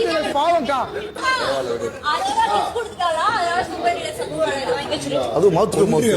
எனக்கு பாவம்க்கா அது மவுத்துக்கு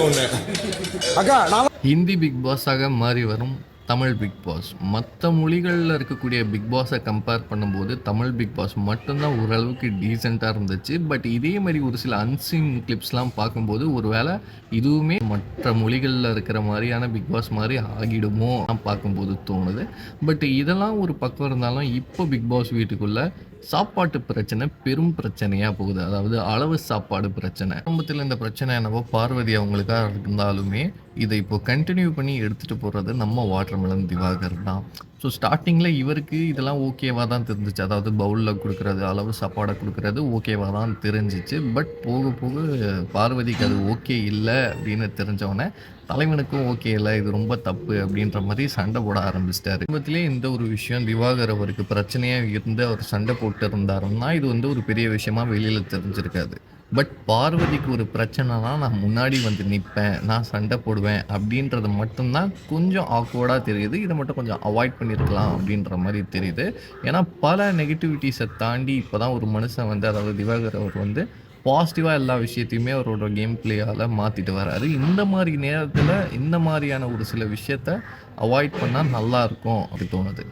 அக்கா நான் ஹிந்தி பிக் பாஸாக மாறி வரும் தமிழ் பிக் பாஸ். மற்ற மொழிகளில் இருக்கக்கூடிய பிக் பாஸை கம்பேர் பண்ணும்போது தமிழ் பிக் பாஸ் மட்டும்தான் ஓரளவுக்கு டீசெண்டாக இருந்துச்சு. பட் இதே மாதிரி ஒரு சில அன்சீன் கிளிப்ஸ்லாம் பார்க்கும்போது ஒரு வேளை இதுவுமே மற்ற மொழிகளில் இருக்கிற மாதிரியான பிக் பாஸ் மாதிரி ஆகிடுமோ பார்க்கும்போது தோணுது. பட் இதெல்லாம் ஒரு பக்கம் இருந்தாலும் இப்போ பிக் பாஸ் வீட்டுக்குள்ளே சாப்பாட்டு பிரச்சனை பெரும் பிரச்சனையாக போகுது. அதாவது அளவு சாப்பாடு பிரச்சனை. குடும்பத்தில் இந்த பிரச்சனை என்னவோ பார்வதி அவங்களுக்காக இருந்தாலுமே இதை இப்போ கண்டினியூ பண்ணி எடுத்துகிட்டு போகிறது நம்ம வாட்டர்மெலன் திவாகர் தான். ஸோ ஸ்டார்டிங்கில் இவருக்கு இதெல்லாம் ஓகேவாக தான் தெரிஞ்சிச்சு. அதாவது பவுலில் கொடுக்குறது, அளவு சாப்பாடை கொடுக்குறது ஓகேவாக தான் தெரிஞ்சிச்சு. பட் போக போக பார்வதிக்கு அது ஓகே இல்லை அப்படின்னு தெரிஞ்சவொடனே தலைவனுக்கும் ஓகே இல்லை, இது ரொம்ப தப்பு அப்படின்ற மாதிரி சண்டை போட ஆரம்பிச்சிட்டாரு. குடும்பத்திலே இந்த ஒரு விஷயம் திவாகர் அவருக்கு பிரச்சனையாக இருந்து அவர் சண்டை போட்டு இருந்தாருன்னா இது வந்து ஒரு பெரிய விஷயமா வெளியில் தெரிஞ்சிருக்காது. பட் பார்வதிக்கு ஒரு பிரச்சனைனா நான் முன்னாடி வந்து நிற்பேன், நான் சண்டை போடுவேன் அப்படின்றது மட்டும்தான் கொஞ்சம் ஆக்வர்டாக தெரியுது. இதை மட்டும் கொஞ்சம் அவாய்ட் பண்ணியிருக்கலாம் அப்படின்ற மாதிரி தெரியுது. ஏன்னா பல நெகட்டிவிட்டிஸை தாண்டி இப்போ தான் ஒரு மனுஷன் வந்து, அதாவது திவாகர் அவர் வந்து பாசிட்டிவாக எல்லா விஷயத்தையுமே அவரோட கேம் பிளேயால் மாற்றிட்டு வராரு. இந்த மாதிரி நேரத்தில் இந்த மாதிரியான ஒரு சில விஷயத்த அவாய்ட் பண்ணால் நல்லாயிருக்கும் அப்படி தோணுது.